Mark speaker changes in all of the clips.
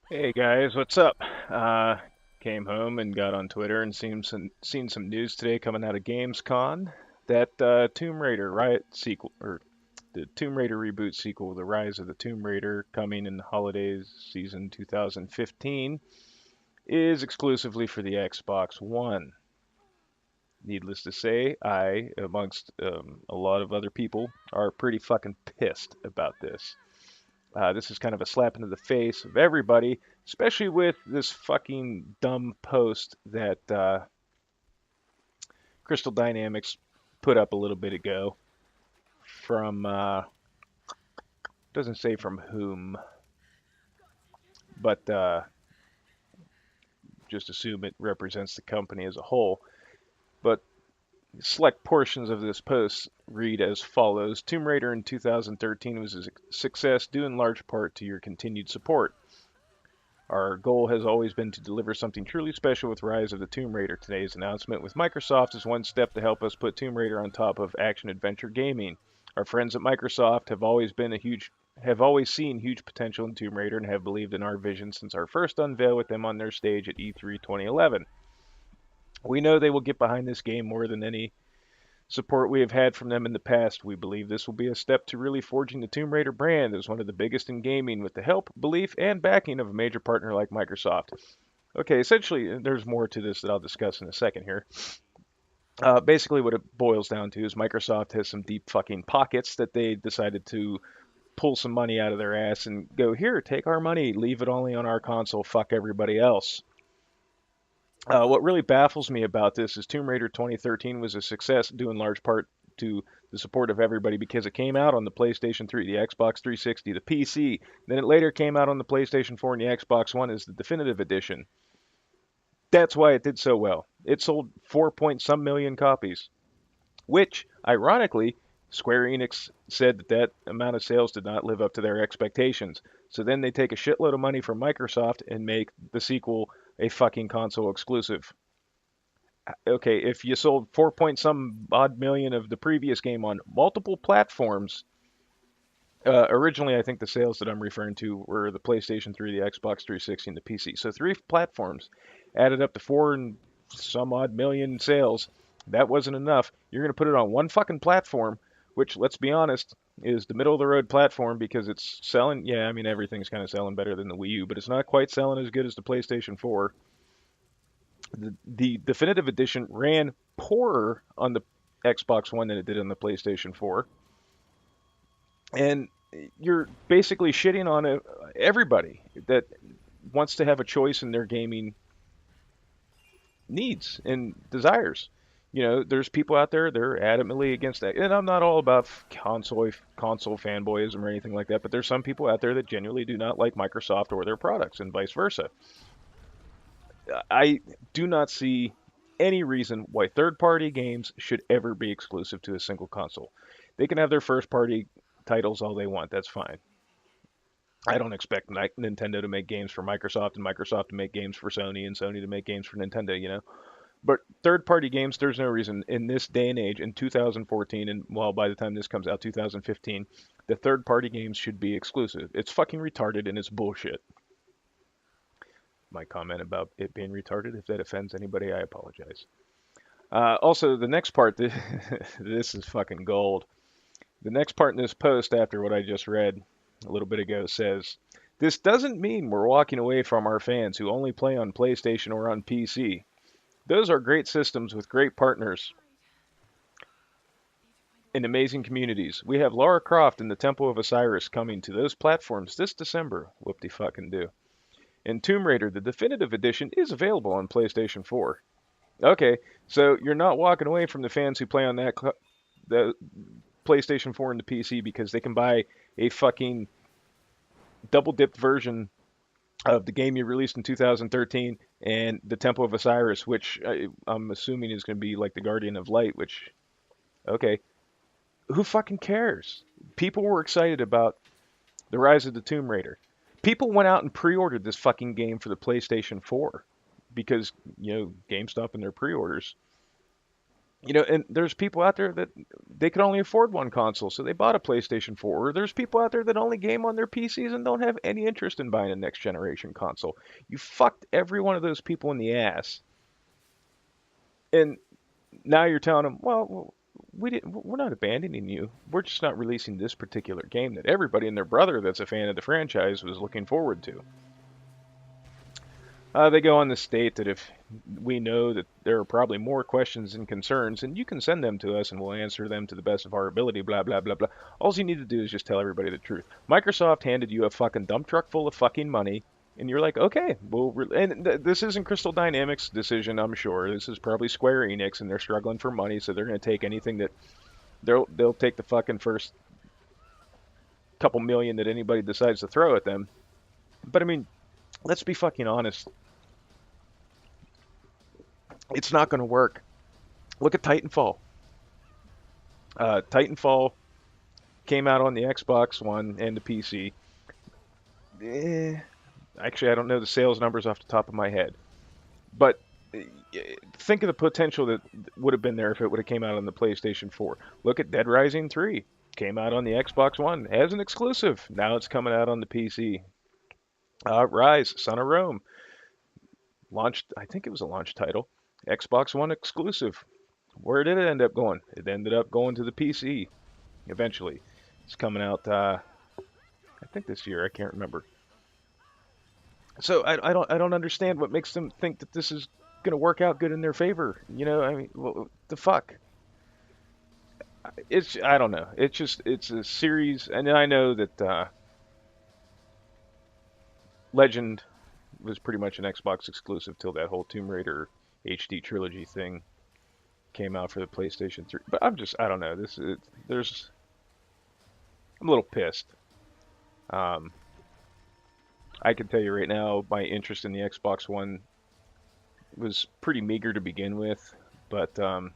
Speaker 1: Hey guys, what's up? Uh, Came home and got on Twitter and seen some news today coming out of Gamescom that Tomb Raider Riot sequel, or the Tomb Raider reboot sequel, The Rise of the Tomb Raider, coming in the holidays season 2015, is exclusively for the Xbox One. Needless to say, I, amongst a lot of other people, are pretty fucking pissed about this. This is kind of a slap into the face of everybody, especially with this fucking dumb post that Crystal Dynamics put up a little bit ago from, doesn't say from whom, but just assume it represents the company as a whole. But select portions of this post read as follows: Tomb Raider in 2013 was a success due in large part to your continued support. Our goal has always been to deliver something truly special with Rise of the Tomb Raider. Today's announcement with Microsoft is one step to help us put Tomb Raider on top of action adventure gaming. Our friends at Microsoft have always seen huge potential in Tomb Raider and have believed in our vision since our first unveil with them on their stage at E3 2011. We know they will get behind this game more than any support we have had from them in the past. We believe this will be a step to really forging the Tomb Raider brand as one of the biggest in gaming with the help, belief, and backing of a major partner like Microsoft. Okay, essentially, there's more to this that I'll discuss in a second here. Basically, what it boils down to is Microsoft has some deep fucking pockets that they decided to pull some money out of their ass and go, here, take our money, leave it only on our console, fuck everybody else. What really baffles me about this is Tomb Raider 2013 was a success due in large part to the support of everybody because it came out on the PlayStation 3, the Xbox 360, the PC. Then it later came out on the PlayStation 4 and the Xbox One as the definitive edition. That's why it did so well. It sold 4 point some million copies, which, ironically, Square Enix said that that amount of sales did not live up to their expectations. So then they take a shitload of money from Microsoft and make the sequel a fucking console exclusive. Okay, if you sold 4 point some odd million of the previous game on multiple platforms, originally I think the sales that I'm referring to were the PlayStation 3, the Xbox 360, and the PC. So three platforms added up to 4 and some odd million sales. That wasn't enough. You're going to put it on one fucking platform, which, let's be honest, is the middle of the road platform because it's selling. Yeah, I mean, everything's kind of selling better than the Wii U, but it's not quite selling as good as the PlayStation 4. The definitive edition ran poorer on the Xbox One than it did on the PlayStation 4. And you're basically shitting on everybody that wants to have a choice in their gaming needs and desires. You know, there's people out there they're adamantly against that, and I'm not all about console fanboyism or anything like that. But there's some people out there that genuinely do not like Microsoft or their products, and vice versa. I do not see any reason why third-party games should ever be exclusive to a single console. They can have their first-party titles all they want. That's fine. I don't expect Nintendo to make games for Microsoft and Microsoft to make games for Sony and Sony to make games for Nintendo, you know. But third-party games, there's no reason in this day and age, in 2014, and well, by the time this comes out, 2015, the third-party games should be exclusive. It's fucking retarded and it's bullshit. My comment about it being retarded, if that offends anybody, I apologize. Also, the next part, this is fucking gold. The next part in this post, after what I just read a little bit ago, says, this doesn't mean we're walking away from our fans who only play on PlayStation or on PC. Those are great systems with great partners and amazing communities. We have Lara Croft and the Temple of Osiris coming to those platforms this December. Whoop-de-fucking do. And Tomb Raider, the definitive edition, is available on PlayStation 4. Okay, so you're not walking away from the fans who play on the PlayStation 4 and the PC because they can buy a fucking double dipped version of the game you released in 2013 and the Temple of Osiris, which I'm assuming is going to be like the Guardian of Light, which, okay, who fucking cares? People were excited about the Rise of the Tomb Raider. People went out and pre-ordered this fucking game for the PlayStation 4 because, you know, GameStop and their pre-orders. And there's people out there that they could only afford one console, so they bought a PlayStation 4. Or there's people out there that only game on their PCs and don't have any interest in buying a next generation console. You fucked every one of those people in the ass, and now you're telling them, well, we're not abandoning you. We're just not releasing this particular game that everybody and their brother that's a fan of the franchise was looking forward to. They go on to state that if we know that there are probably more questions and concerns, and you can send them to us and we'll answer them to the best of our ability, blah, blah, blah, blah. All you need to do is just tell everybody the truth. Microsoft handed you a fucking dump truck full of fucking money, and you're like, okay, this isn't Crystal Dynamics' decision, I'm sure. This is probably Square Enix, and they're struggling for money, so they're going to take anything that they'll take the fucking first couple million that anybody decides to throw at them. But I mean, let's be fucking honest. It's not going to work. Look at Titanfall. Titanfall came out on the Xbox One and the PC. Eh, Actually, I don't know the sales numbers off the top of my head, but think of the potential that would have been there if it would have came out on the PlayStation 4. Look at Dead Rising 3. Came out on the Xbox One as an exclusive. Now it's coming out on the PC. Rise, Son of Rome, launched. I think it was a launch title. Xbox One exclusive. Where did it end up going? It ended up going to the PC eventually. It's coming out, I think this year. I can't remember. So I don't understand what makes them think that this is going to work out good in their favor. I mean, the fuck. I don't know. It's a series, and I know that Legend was pretty much an Xbox exclusive till that whole Tomb Raider HD trilogy thing came out for the PlayStation 3. But I don't know. I'm a little pissed. Um, I can tell you right now, my interest in the Xbox One was pretty meager to begin with, but at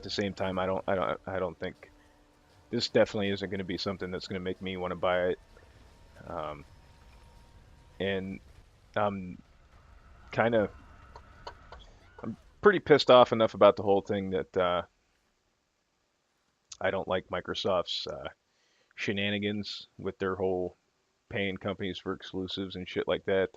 Speaker 1: the same time, I don't think this definitely isn't going to be something that's going to make me want to buy it. Um, and I'm kind of, I'm pretty pissed off enough about the whole thing that I don't like Microsoft's shenanigans with their whole paying companies for exclusives and shit like that.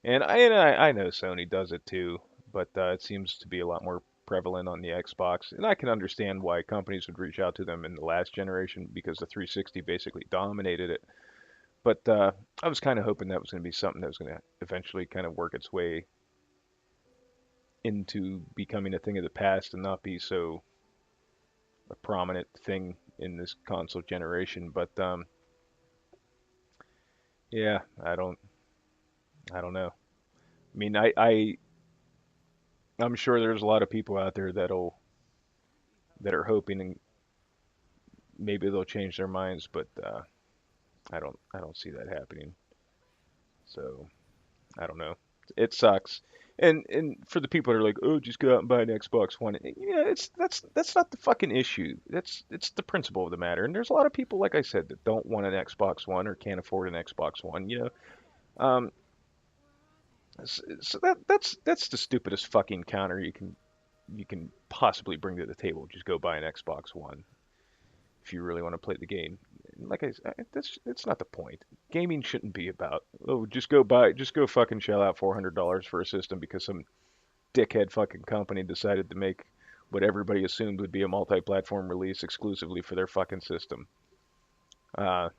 Speaker 1: And I know Sony does it too, but it seems to be a lot more prevalent on the Xbox. And I can understand why companies would reach out to them in the last generation because the 360 basically dominated it. But I was kind of hoping that was going to be something that was going to eventually kind of work its way into becoming a thing of the past and not be so a prominent thing in this console generation. But yeah, I don't know. I mean, I'm sure there's a lot of people out there that are hoping and maybe they'll change their minds, but I don't see that happening. So I don't know. It sucks. And for the people that are like, oh, just go out and buy an Xbox One. Yeah, that's not the fucking issue. It's the principle of the matter. And there's a lot of people, like I said, that don't want an Xbox One or can't afford an Xbox One. Um, so that's the stupidest fucking counter you can possibly bring to the table. Just go buy an Xbox One if you really want to play the game. Like that's not the point. Gaming shouldn't be about, oh, just go fucking shell out $400 for a system because some dickhead fucking company decided to make what everybody assumed would be a multi-platform release exclusively for their fucking system. Uh,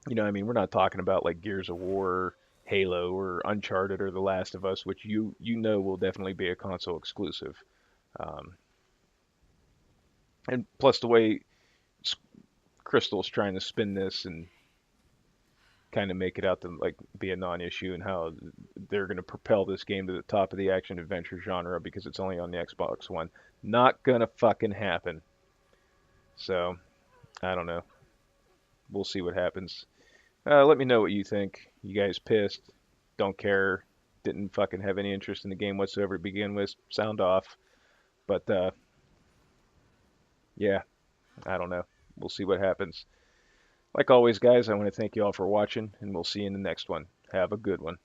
Speaker 1: I mean, we're not talking about like Gears of War, Halo, or Uncharted or The Last of Us, which you know will definitely be a console exclusive. Um, and plus the way Crystal's trying to spin this and kind of make it out to like be a non-issue and how they're going to propel this game to the top of the action adventure genre because it's only on the Xbox One. Not gonna fucking happen. So I don't know. We'll see what happens. Let me know what you think. You guys pissed? Don't care? Didn't fucking have any interest in the game whatsoever to begin with? Sound off. But yeah, I don't know. We'll see what happens. Like always, guys, I want to thank you all for watching, and we'll see you in the next one. Have a good one.